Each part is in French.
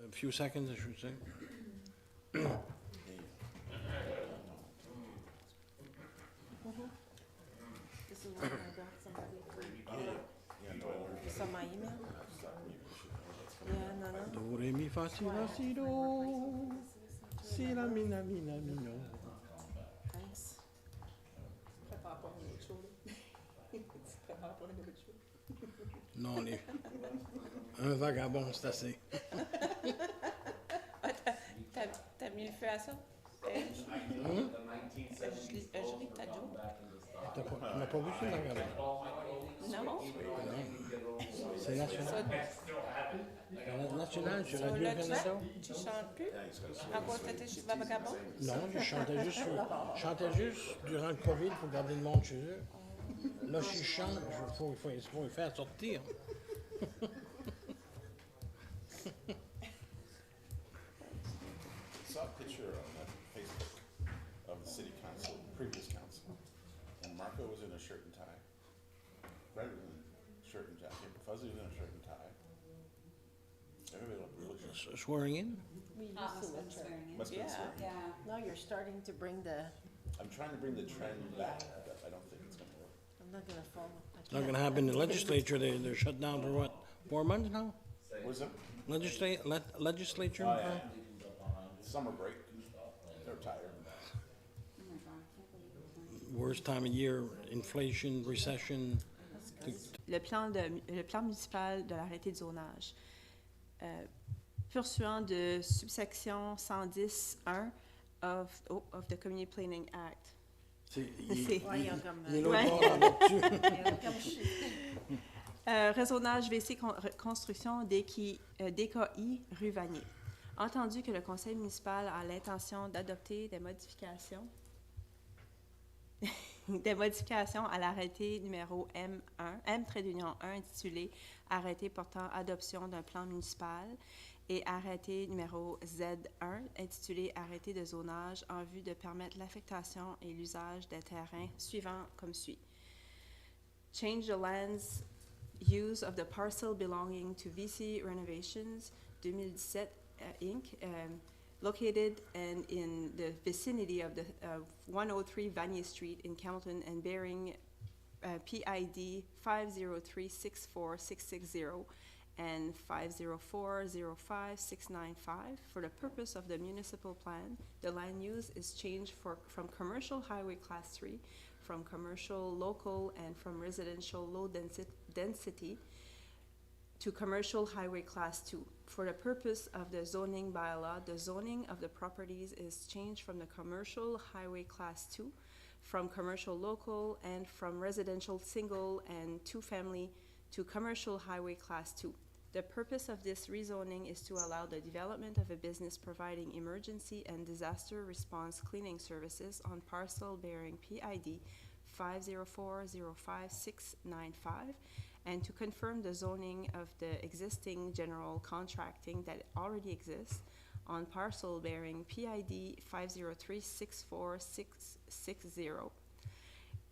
a few seconds, I should say. This is what I got somebody. It's on my email? Yeah, no. Do, re, mi, fa, si, la, si, do. Si, la, mi, na, mi, na, mi, no. Thanks. Prépare pas une autre chose, là. Tu prépares pas une autre chose. Non, un vagabond, c'est assez. Ah, t'as mis le feu à ça? Je lis que t'as job. Tu n'as pas vu ça, le vagabond? Non? C'est national. National, sur Sur Radio-Canada. tu chantes plus? À quoi t'étais chez Vagabond? Non, je chantais juste durant le COVID pour garder le monde chez eux. Là, si je chante, il faut le faire sortir. Saw a picture on Facebook of the city council, previous council, and Marco was in a shirt and tie. Brett was in a shirt and jacket, Fuzzy was in a shirt and tie. Everybody looked really good. Swearing in? We used to Must with her. Must be Yeah. swearing. Yeah. Now you're starting to bring the, I'm trying to bring the trend back, but I don't think it's gonna work. I'm not gonna follow. It's not gonna happen in the legislature, they're shut down for what, 4 months now? Where's that? Legislature? Oh, yeah. Summer break. They're tired. Oh my God, I can't believe it. Worst time of year, inflation, recession. Le plan municipal de l'arrêté de zonage. Pursuant de subsection 110.1 of the Community Planning Act. C'est- C'est- Ouais, il y a comme, il est l'autre Ouais. bord là-dessus. il y a comme Raisonnage VC Construction DKI rue Vanier. Entendu que le conseil municipal a l'intention d'adopter des modifications à l'arrêté numéro M-1 intitulé Arrêté portant adoption d'un plan municipal et arrêté numéro Z1 intitulé Arrêté de zonage en vue de permettre l'affectation et l'usage des terrains suivants comme suit. Change the land's use of the parcel belonging to VC Renovations 2017 Inc., located and in the vicinity of the 103 Vanier Street in Campbellton and bearing PID 503-64660 and 504-05695. For the purpose of the municipal plan, the land use is changed from commercial highway class 3, from commercial local and from residential low density to commercial highway class 2. For the purpose of the zoning bylaw, the zoning of the properties is changed from the commercial highway class 2, from commercial local and from residential single and two-family to commercial highway class 2. The purpose of this rezoning is to allow the development of a business providing emergency and disaster response cleaning services on parcel bearing PID 504-05695 and to confirm the zoning of the existing general contracting that already exists on parcel bearing PID 503-64660.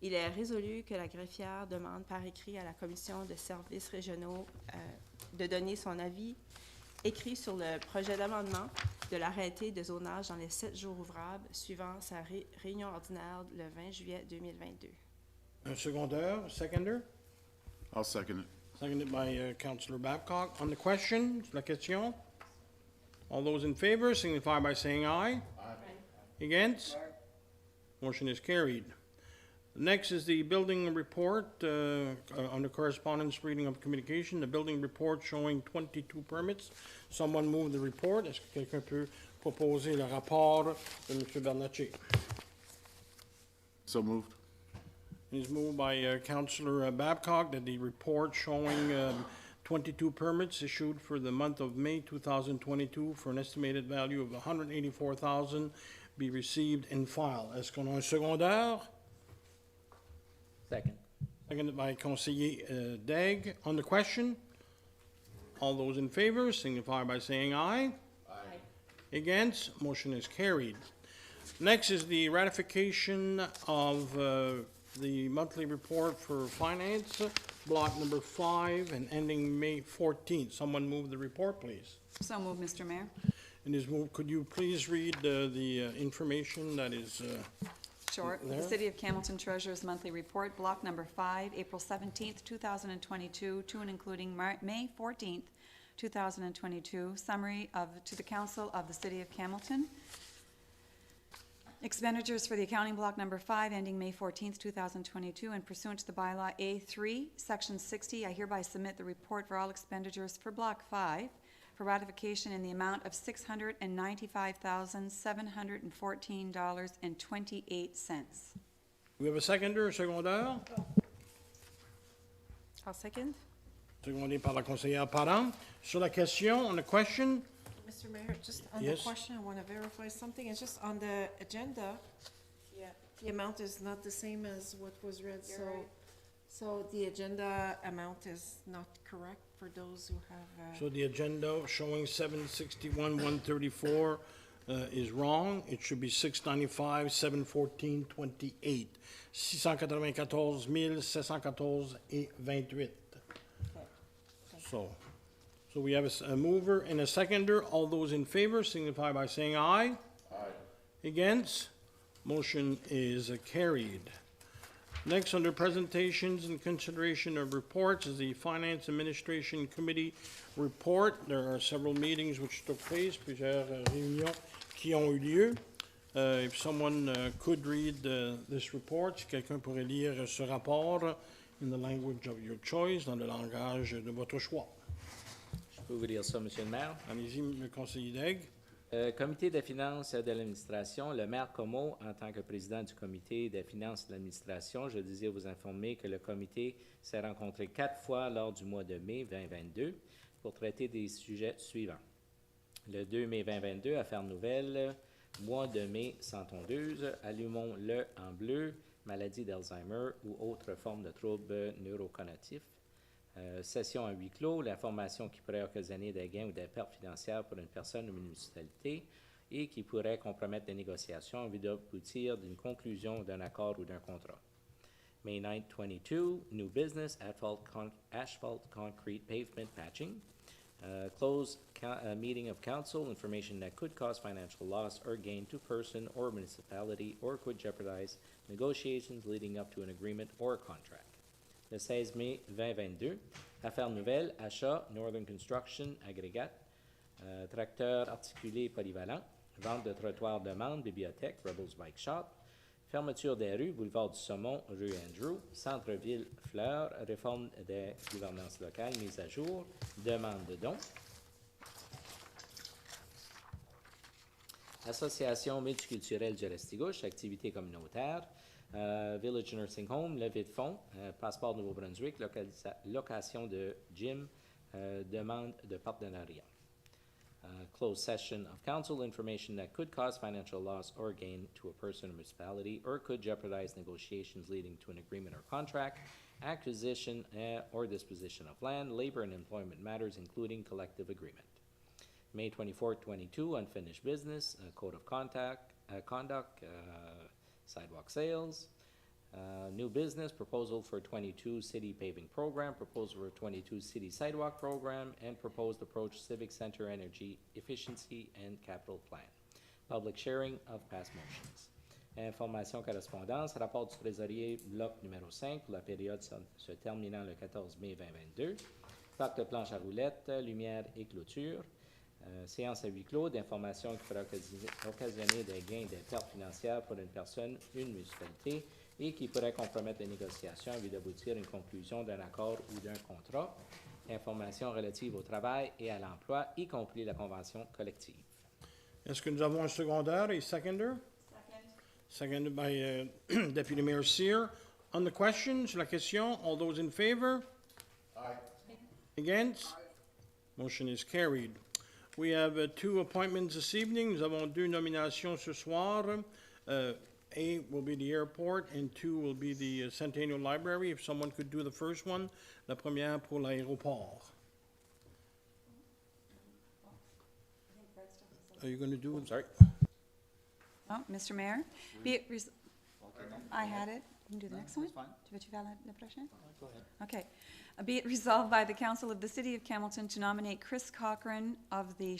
Il est résolu que la greffière demande par écrit à la Commission de services régionaux de donner son avis écrit sur le projet d'amendement de l'arrêté de zonage dans les 7 jours ouvrables suivant sa réunion ordinaire le 20 juillet 2022. Un secondeur, seconder? I'll second it. Seconded by Councillor Babcock. On the question, la question? All those in favor signify by saying aye. Aye. Against? Motion is carried. Next is the building report, under correspondence reading of communication, the building report showing 22 permits. Someone move the report. Est-ce que quelqu'un peut proposer le rapport de M. Bernatchez? So moved. It is moved by Councillor Babcock that the report showing 22 permits issued for the month of May 2022 for an estimated value of $184,000 be received and filed. Est-ce qu'on a un secondeur? Second. Seconded by Conseiller Daigle. On the question, all those in favor signify by saying aye. Aye. Against, motion is carried. Next is the ratification of the monthly report for finance, block number 5 and ending May 14th. Someone move the report, please. So moved, Mr. Mayor. And is, could you please read the information that is, Short, the There. City of Campbellton Treasurer's Monthly Report, Block Number 5, April 17th, 2022, to and including May 14th, 2022, summary to the Council of the City of Campbellton. Expenditures for the accounting block number 5 ending May 14th, 2022, and pursuant to the bylaw A3, Section 60, I hereby submit the report for all expenditures for Block 5 for ratification in the amount of $695,714.28. we have a seconder, secondaire? I'll second. Secondé par la conseillère Parent. Sur la question, on the question, Mr. Mayor, just on the Yes. question, I want to verify something. It's just on the agenda. Yeah. The amount is not the same as what was read, so. So the agenda amount is not correct for those who have, so the agenda showing 761,134 is wrong. It should be 695,714.28. 694,714,28. So we have a mover and a seconder. All those in favor signify by saying aye. Aye. Against? Motion is carried. Next, under presentations and consideration of reports, is the Finance Administration Committee report. There are several meetings which took place, plusieurs réunions qui ont eu lieu. If someone could read this report, si quelqu'un pourrait lire ce rapport in the language of your choice, dans le langage de votre choix. Je peux vous dire ça, Monsieur le maire. Allez-y, le conseiller Daigle. Comité des finances de l'administration, le maire Como, en tant que président du comité des finances de l'administration, je désire vous informer que le comité s'est rencontré 4 fois lors du mois de mai 2022 pour traiter des sujets suivants. Le 2 mai 2022, affaires nouvelles, mois de mai sans tondeuse, allumons-le en bleu, maladie d'Alzheimer ou autre forme de trouble neurocognitif. Session à huis clos, l'information qui pourrait occasionner des gains ou des pertes financières pour une personne ou une municipalité et qui pourrait compromettre des négociations en vue d'aboutir d'une conclusion d'un accord ou d'un contrat. May 9, 22, new business, asphalt concrete pavement patching. Closed meeting of council, information that could cause financial loss or gain to person or municipality or could jeopardize negotiations leading up to an agreement or a contract. Le 16 mai 2022, affaires nouvelles, achat, Northern Construction, agrégate, tracteur articulé polyvalent, vente de trottoirs de Mende, bibliothèque, Rebels Bike Shop, fermeture des rues, boulevard du Saumon, rue Andrew, centre-ville Fleurs, réforme des gouvernances locales, mise à jour, demande de dons. Association multiculturelle du Restigouche, activités communautaires, Village Nursing Home, levée de fonds, Passeport Nouveau-Brunswick, location de gym, demande de partenariat. Closed session of council, information that could cause financial loss or gain to a person or municipality or could jeopardize negotiations leading to an agreement or contract, acquisition or disposition of land, labor and employment matters, including collective agreement. May 24, 22, unfinished business, code of conduct, sidewalk sales, new business, proposal for 22 city paving program, proposal for 22 city sidewalk program, and proposed approach civic center energy efficiency and capital plan. Public sharing of past motions. Information correspondance, rapport du trésorier, bloc numéro 5 pour la période se terminant le 14 mai 2022. Parc de planche à roulettes, lumière et clôture. Séance à huis clos d'informations qui pourraient occasionner des gains et des pertes financières pour une personne, une municipalité, et qui pourraient compromettre les négociations en vue d'aboutir à une conclusion d'un accord ou d'un contrat. Informations relatives au travail et à l'emploi, y compris la convention collective. Est-ce que nous avons un secondaire et seconder? Seconded by Deputy Mayor Cyr. On the question, sur la question, all those in favor? Aye. Against? Motion is carried. We have 2 appointments this evening. Nous avons 2 nominations ce soir. A will be the airport and 2 will be the Centennial Library. If someone could do the first one, la première pour l'aéroport. Are you going to do it? Sorry. Oh, Mr. Mayor, be it I had it. You can do the No, next one? that's fine. Tu veux-tu faire la prochaine? Go ahead. Okay. Be it resolved by the Council of the City of Campbellton to nominate Chris Cochran of the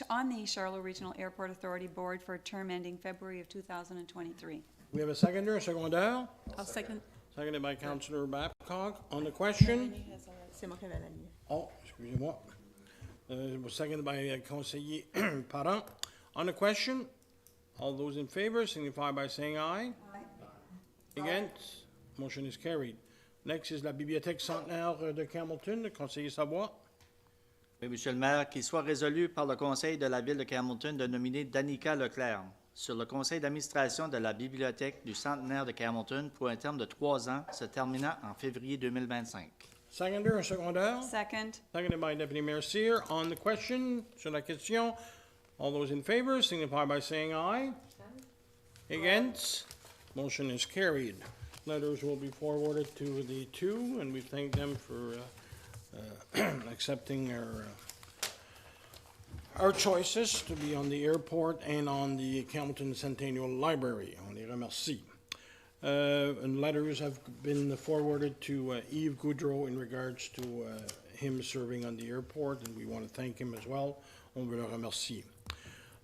on the Charlotte Regional Airport Authority Board for a term ending February of 2023. We have a seconder, a seconder, I'll second. seconded by Councillor Babcock. On the question, C'est moi qui avais la ligne. oh, excusez-moi, was seconded by conseiller Parent. On the question, all those in favor signify by saying aye. Against, motion is carried. Next is la Bibliothèque centenaire de Campbellton, le conseiller Savoie. Oui, Monsieur le maire, qu'il soit résolu par le conseil de la ville de Campbellton de nominer Danica Leclerc sur le conseil d'administration de la bibliothèque du centenaire de Campbellton pour un terme de 3 ans, se terminant en février 2025. Seconder, un seconder, Second. seconded by Deputy Mayor Cyr. On the question, sur la question, all those in favor signify by saying aye. Against, motion is carried. Letters will be forwarded to the two, and we thank them for accepting our choices to be on the airport and on the Campbellton Centennial Library. On les remercie. And letters have been forwarded to Yves Goudreau in regards to him serving on the airport, and we want to thank him as well. On veut le remercier.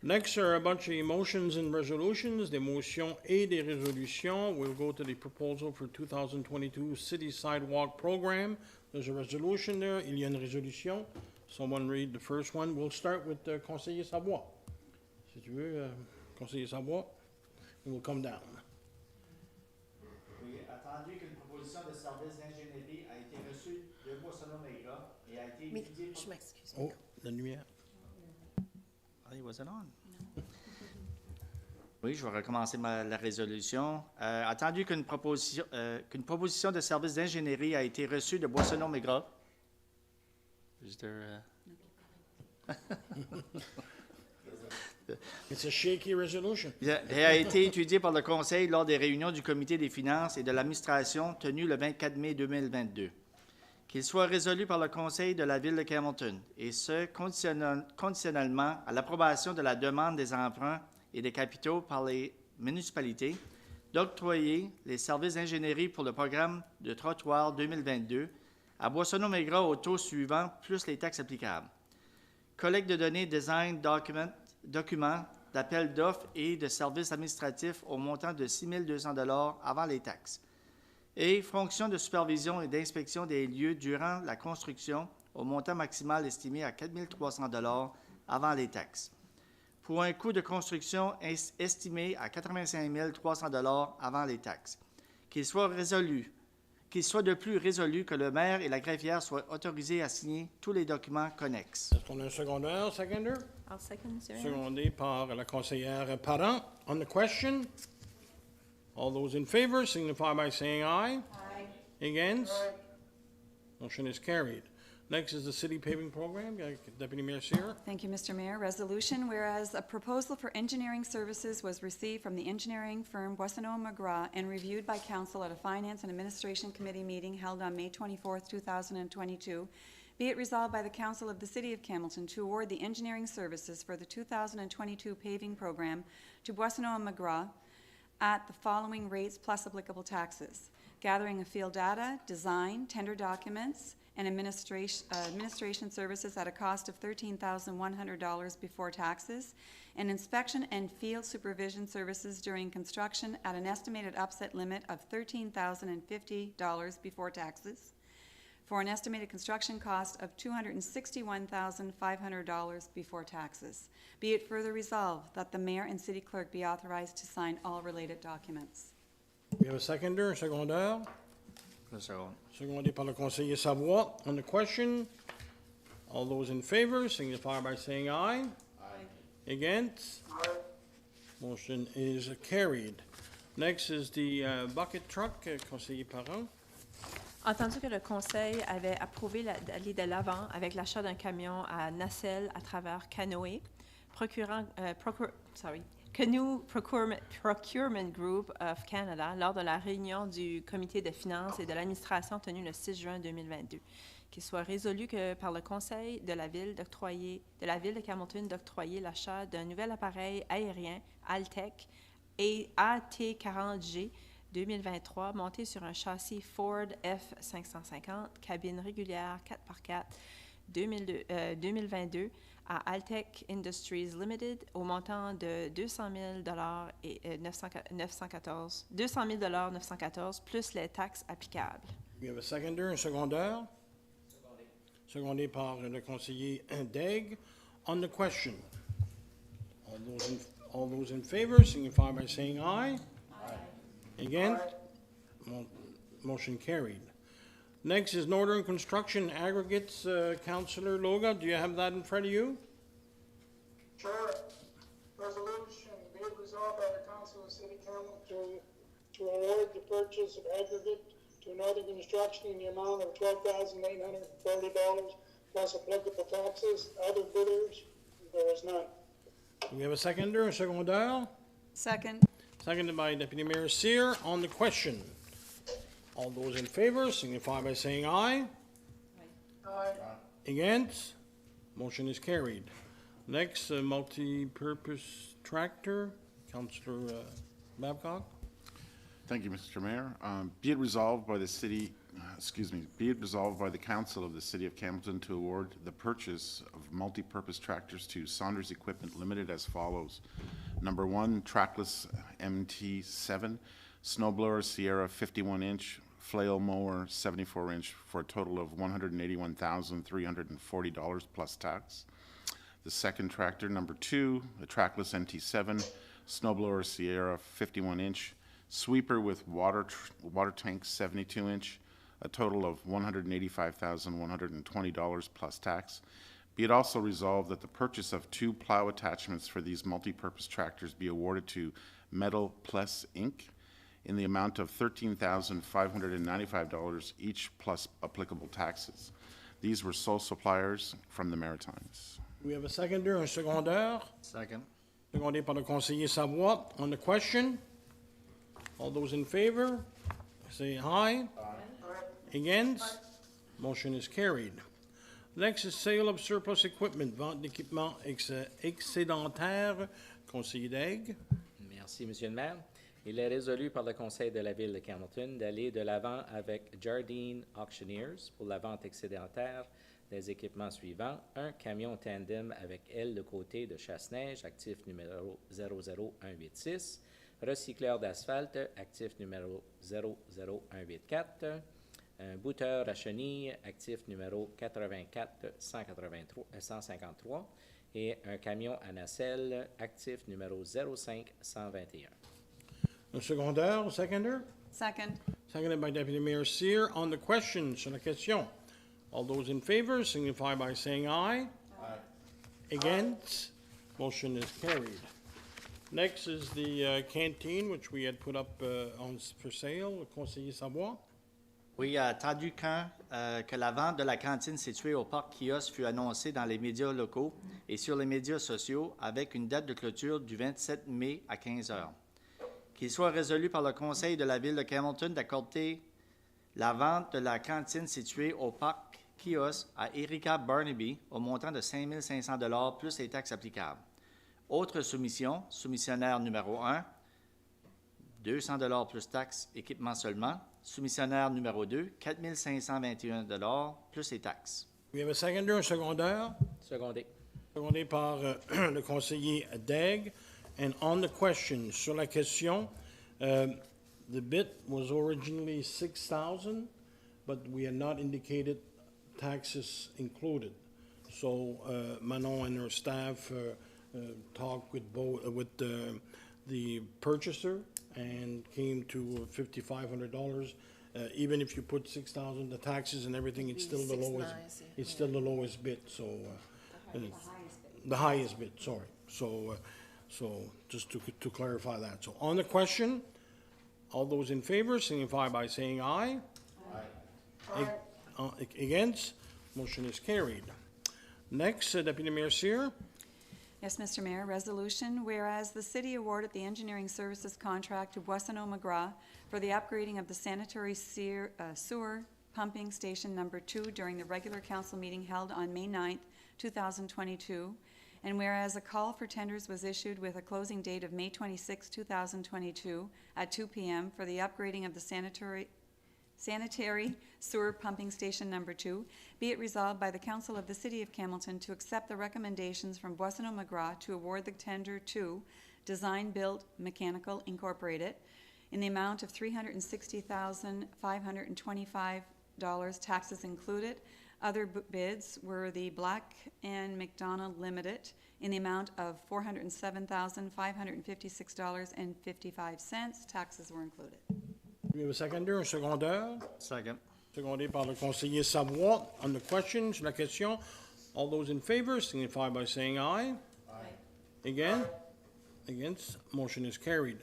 Next are a bunch of motions and resolutions, des motions et des résolutions. We'll go to the proposal for 2022 City Sidewalk Program. There's a resolution there. Il y a une résolution. Someone read the first one. We'll start with conseiller Savoie. Si tu veux, conseiller Savoie, and we'll come down. Oui, attendu qu'une proposition de service d'ingénierie a été reçue de Boissonneau-Maigrat et a été Mais, étudiée je m'excuse. Oh, la lumière. Ah, it wasn't on. Oui, je vais recommencer la résolution. Attendu qu'une proposition de service d'ingénierie a été reçue de Boissonneau-Maigrat. Is there, It's a shaky resolution. et a été étudié par le Conseil lors des réunions du Comité des finances et de l'administration tenues le 24 mai 2022. Qu'il soit résolu par le Conseil de la Ville de Campbellton, et ce, conditionnellement à l'approbation de la demande des emprunts et des capitaux par les municipalités, d'octroyer les services d'ingénierie pour le programme de trottoir 2022 à Boissonneau-Maigrat au taux suivant, plus les taxes applicables. Collecte de données, design, documents d'appel d'offres et de services administratifs au montant de 6 200 $ avant les taxes. Et fonction de supervision et d'inspection des lieux durant la construction au montant maximal estimé à 4 300 $ avant les taxes. Pour un coût de construction estimé à 85 300 $ avant les taxes. Qu'il soit de plus résolu que le maire et la greffière soient autorisés à signer tous les documents connexes. Est-ce qu'on a un secondaire, seconder? I'll second, Monsieur Mayor. Secondé par la conseillère Parent. On the question, all those in favor signify by saying aye. Aye. Against? Motion is carried. Next is the city paving program. Deputy Mayor Cyr. Thank you, Mr. Mayor. Resolution, whereas a proposal for engineering services was received from the engineering firm Boissonneau McGrath and reviewed by council at a Finance and Administration Committee meeting held on May 24th, 2022, be it resolved by the Council of the City of Campbellton to award the engineering services for the 2022 paving program to Boissonneau McGrath at the following rates plus applicable taxes: gathering of field data, design, tender documents, and administration services at a cost of $13,100 before taxes, and inspection and field supervision services during construction at an estimated upset limit of $13,050 before taxes, for an estimated construction cost of $261,500 before taxes. Be it further resolved that the mayor and city clerk be authorized to sign all related documents. We have a seconder, secondaire. Secondé par le conseiller Savoie. On the question, all those in favor signify by saying aye. Aye. Against? Aye. Motion is carried. Next is the bucket truck, conseiller Parent. Entendu que le Conseil avait approuvé d'aller de l'avant avec l'achat d'un camion à nacelle à travers Canoë, Canoe Procurement Group of Canada lors de la réunion du Comité de finances et de l'administration tenue le 6 juin 2022. Qu'il soit résolu que par le Conseil de la Ville de Campbellton d'octroyer l'achat d'un nouvel appareil aérien Altec et AT-40G 2023, monté sur un châssis Ford F550, cabine régulière 4x4, 2022, à Altech Industries Limited, au montant de 200 000 et 914, plus les taxes applicables. We have a seconder, un secondeur. Secondé par le conseiller Daigle. On the question, all those in favor signify by saying aye. Aye. Against? Motion carried. Next is Northern Construction Aggregates. Councillor Loga, do you have that in front of you? Sure. Resolution, be it resolved by the Council of the City Council to award the purchase of aggregate to Northern Construction in the amount of $12,840 plus applicable taxes. Other bidders, there is none. Do we have a seconder, un secondeur? Second. Seconded by Deputy Mayor Cyr. On the question, all those in favor signify by saying aye. Aye. Against? Motion is carried. Next, multi-purpose tractor, Councillor Babcock. Thank you, Mr. Mayor. Be it resolved by the city, be it resolved by the Council of the City of Campbellton to award the purchase of multi-purpose tractors to Saunders Equipment Limited as follows. Number one, trackless MT7, snowblower Sierra 51-inch, flail mower 74-inch for a total of $181,340 plus tax. The second tractor, number two, the trackless MT7, snowblower Sierra 51-inch, sweeper with water tank 72-inch, a total of $185,120 plus tax. Be it also resolved that the purchase of 2 plow attachments for these multi-purpose tractors be awarded to Metal Plus Inc. in the amount of $13,595 each plus applicable taxes. These were sole suppliers from the Maritimes. We have a seconder, un secondeur. Second. Secondé par le conseiller Savoie. On the question, all those in favor, say aye. Aye. Against? Motion is carried. Next is sale of surplus equipment, vente d'équipement excédentaire, conseiller Daigle. Merci, Monsieur le maire. Il est résolu par le Conseil de la Ville de Campbellton d'aller de l'avant avec Jardine Auctioneers pour la vente excédentaire des équipements suivants. Un camion tandem avec aile de côté de chasse-neige, actif numéro 00186. Recycleur d'asphalte, actif numéro 00184. Un bouteur à chenilles, actif numéro 84-153 et un camion à nacelle, actif numéro 05121. Un secondeur, seconder. Second. Seconded by Deputy Mayor Cyr. On the question, sur la question, all those in favor signify by saying aye. Aye. Against? Motion is carried. Next is the canteen, which we had put up for sale, le conseiller Savoie. Oui, attendu quand que la vente de la cantine située au parc Kiosque fut annoncée dans les médias locaux et sur les médias sociaux avec une date de clôture du 27 mai à 15 heures. Qu'il soit résolu par le Conseil de la Ville de Campbellton d'accorder la vente de la cantine située au parc Kiosque à Erika Barnaby au montant de 5 500 $ plus les taxes applicables. Autre soumission, soumissionnaire numéro 1, 200 $ plus taxes, équipement seulement. Soumissionnaire numéro 2, 4 521 $ plus les taxes. We have a seconder, un secondeur. Secondé. Secondé par le conseiller Daigle. And on the question, sur la question, the bid was originally $6,000, but we had not indicated taxes included. So Manon and her staff talked with the purchaser and came to $5,500. Even if you put $6,000, the taxes and everything, it's still the lowest. It's still the lowest bid. So the highest bid. Sorry. So just to clarify that. So on the question, all those in favor signify by saying aye. Aye. Against? Motion is carried. Next, Deputy Mayor Cyr. Yes, Mr. Mayor, resolution, whereas the city awarded the engineering services contract to Boissonneau McGrath for the upgrading of the sanitary sewer pumping station number 2 during the regular council meeting held on May 9th, 2022, And whereas a call for tenders was issued with a closing date of May 26, 2022 at 2 p.m. for the upgrading of the sanitary sewer pumping station number 2, be it resolved by the Council of the City of Campbellton to accept the recommendations from Boissonneau McGrath to award the tender to Design Build Mechanical Incorporated in the amount of $360,525, taxes included. Other bids were the Black and McDonald Limited in the amount of $407,556.55. Taxes were included. Do we have a seconder, un secondeur? Second. Secondé par le conseiller Savoie. On the question, sur la question, all those in favor signify by saying aye. Aye. Against, motion is carried.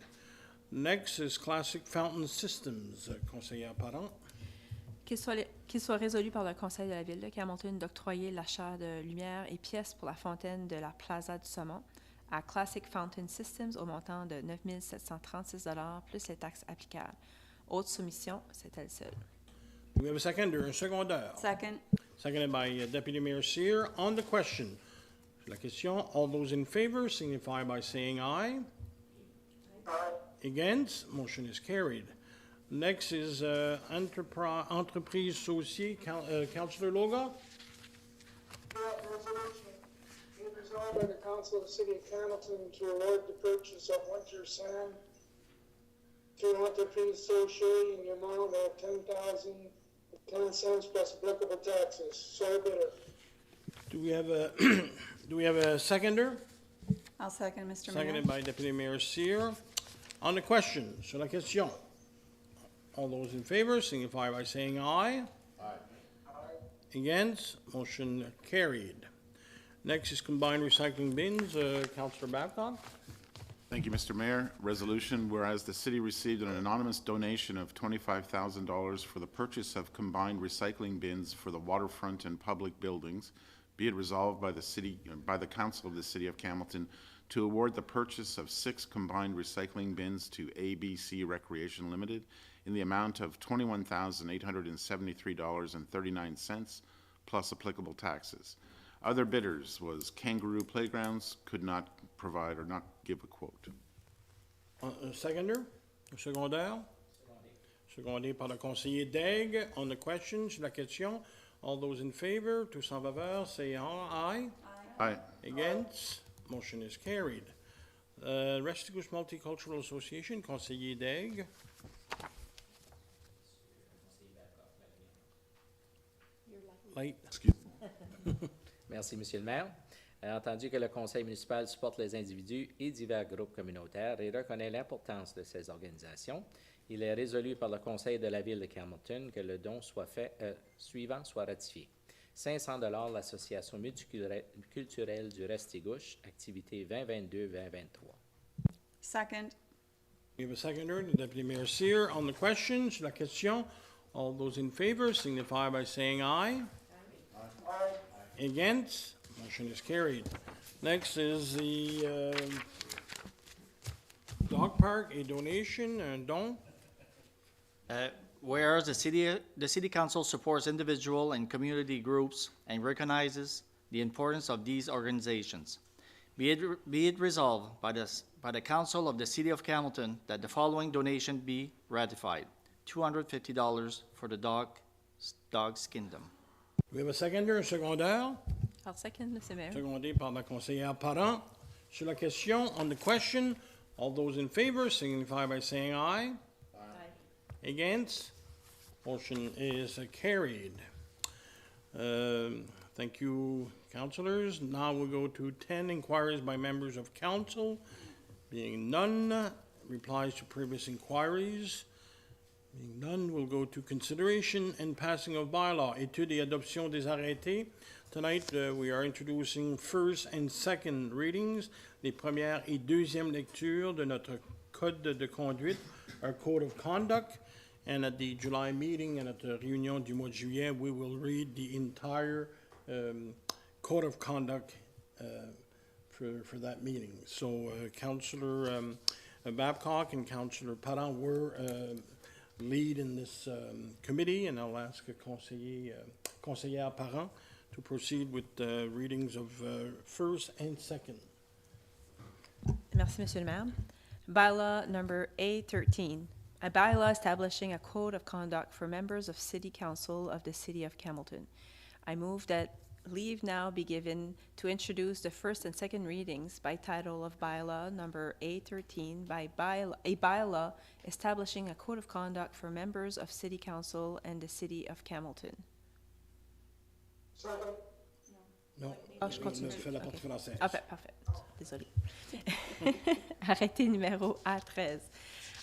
Next is Classic Fountain Systems, conseillère Parent. Qu'il soit résolu par le Conseil de la Ville de Campbellton d'octroyer l'achat de lumières et pièces pour la fontaine de la Plaza du Saumon à Classic Fountain Systems au montant de 9 736 $ plus les taxes applicables. Autre soumission, c'est elle seule. Do we have a seconder, un secondeur? Second. Seconded by Deputy Mayor Cyr. On the question, sur la question, all those in favor signify by saying aye. Aye. Against, motion is carried. Next is Entreprise Associée, Councillor Loga. Resolution, be it resolved by the Council of the City of Hamilton to award the purchase of winter sand to Entreprise Associée in the amount of $10,010 plus applicable taxes. So bidder. Do we have a, do we have a seconder? I'll second, Mr. Mayor. Seconded by Deputy Mayor Cyr. On the question, sur la question, all those in favor signify by saying aye. Aye. Against, motion carried. Next is combined recycling bins, Councillor Babcock. Thank you, Mr. Mayor. Resolution, whereas the city received an anonymous donation of $25,000 for the purchase of combined recycling bins for the waterfront and public buildings, be it resolved by the Council of the City of Campbellton to award the purchase of 6 combined recycling bins to ABC Recreation Limited in the amount of $21,873.39 plus applicable taxes. Other bidders was Kangaroo Playgrounds, could not provide or not give a quote. Seconder, secondaire? Secondé par le conseiller Daigle. On the question, sur la question, all those in favor, tous en faveur, say aye. Aye. Against, motion is carried. Restigouche Multicultural Association, conseiller Daigle. Late. Merci, Monsieur le maire. Entendu que le conseil municipal supporte les individus et divers groupes communautaires et reconnaît l'importance de ces organisations, il est résolu par le conseil de la ville de Campbellton que le don suivant soit ratifié. 500 $ l'association multiculturelle du Restigouche, activité 2022-2023. Second. We have a seconder, the Deputy Mayor Cyr. On the question, sur la question, all those in favor signify by saying aye. Aye. Against, motion is carried. Next is the dog park, a donation, un don. Whereas the city council supports individual and community groups and recognizes the importance of these organizations. Be it resolved by the council of the city of Campbellton that the following donation be ratified: $250 for the Dog's Kingdom. We have a seconder, un secondaire. Alors, second, Mr. Mayor. Secondé par la conseillère Parent. Sur la question, on the question, all those in favor signify by saying aye. Aye. Against, motion is carried. Thank you, councilors. Now we'll go to 10 inquiries by members of council. Being none, replies to previous inquiries. Being none, we'll go to consideration and passing of bylaw, étude et adoption des arrêtés. Tonight, we are introducing first and second readings, les premières et deuxièmes lectures de notre code de conduite, our code of conduct. And at the July meeting and at the réunion du mois de juillet, we will read the entire code of conduct for that meeting. So Councillor Babcock and Councillor Parent were lead in this committee, and I'll ask conseillère Parent to proceed with readings of first and second. Merci, Monsieur le Maire. Bylaw number A13, a bylaw establishing a code of conduct for members of City Council of the City of Campbellton. I move that leave now be given to introduce the first and second readings by title of bylaw number A13 a bylaw establishing a code of conduct for members of City Council and the City of Campbellton. Second. Non, Ah, je continue. fais la partie Ok. française. Ah, parfait. Désolée. Arrêté numéro A13.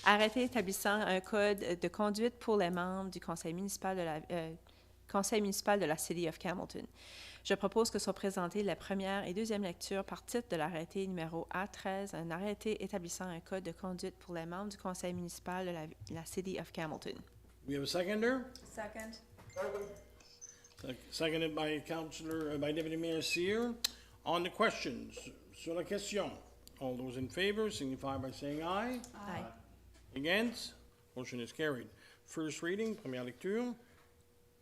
Arrêté établissant un code de conduite pour les membres du conseil municipal de la City of Campbellton. Je propose que soit présentée la première et deuxième lecture par titre de l'arrêté numéro A13, un arrêté établissant un code de conduite pour les membres du conseil municipal de la City of Campbellton. We have a seconder? Second. Seconded by by Deputy Mayor Cyr. On the questions, sur la question, all those in favor signify by saying aye. Aye. Against? Motion is carried. First reading, première lecture.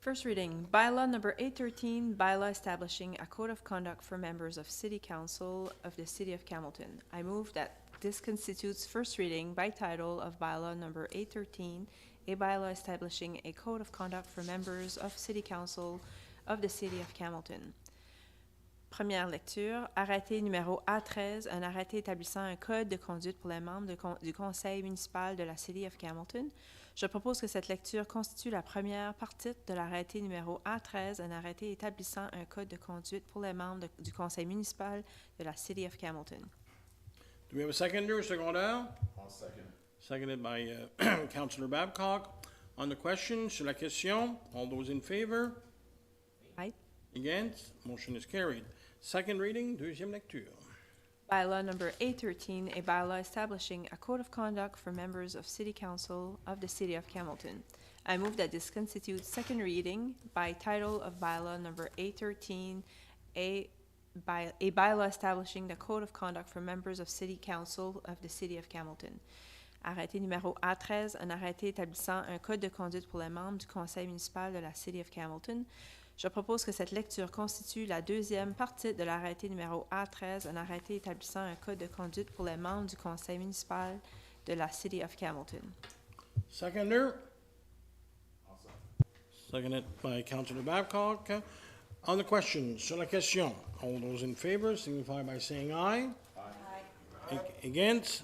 First reading, bylaw number 813, bylaw establishing a code of conduct for members of City Council of the City of Campbellton. I move that this constitutes first reading by title of bylaw number 813, a bylaw establishing a code of conduct for members of City Council of the City of Campbellton. Première lecture, arrêté numéro A13, un arrêté établissant un code de conduite pour les membres du conseil municipal de la City of Campbellton. Je propose que cette lecture constitue la première partie de l'arrêté numéro A13, un arrêté établissant un code de conduite pour les membres du conseil municipal de la City of Campbellton. Do we have a seconder or secondaire? I'll second it. Seconded by Councillor Babcock. On the question, sur la question, all those in favor? Aye. Against? Motion is carried. Second reading, deuxième lecture. Bylaw number 813, a bylaw establishing a code of conduct for members of City Council of the City of Campbellton. I move that this constitutes second reading by title of bylaw number 813, a bylaw establishing the code of conduct for members of City Council of the City of Campbellton. Arrêté numéro A13, un arrêté établissant un code de conduite pour les membres du conseil municipal de la City of Campbellton. Je propose que cette lecture constitue la deuxième partie de l'arrêté numéro A13, un arrêté établissant un code de conduite pour les membres du conseil municipal de la City of Campbellton. Seconder? Seconded by Councillor Babcock. On the question, sur la question, all those in favor signify by saying aye. Aye. Against?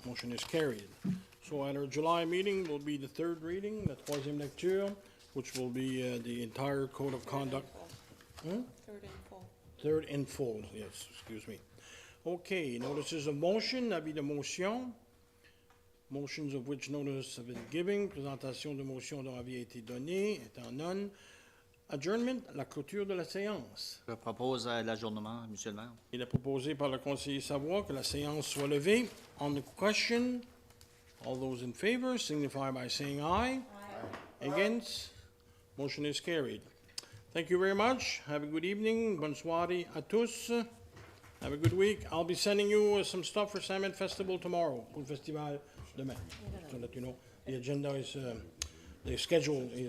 Motion is carried. So at our July meeting will be the third reading, the troisième lecture, which will be the entire code of conduct. Hmm? Third and full, yes, excuse me. Okay, notices of motion, avis de motion. Motions of which notice have been given. Présentation de motion dont avis a été donné, étant none. Adjournment, la clôture de la séance. Je propose l'adjournement, Monsieur le maire. Il est proposé par le conseiller Savoie que la séance soit levée. On the question, all those in favor signify by saying aye. Aye. Against? Motion is carried. Thank you very much. Have a good evening. Bonne soirée à tous. Have a good week. I'll be sending you some stuff for Salmon Festival tomorrow, pour le festival demain. So that you know, the agenda is, the schedule is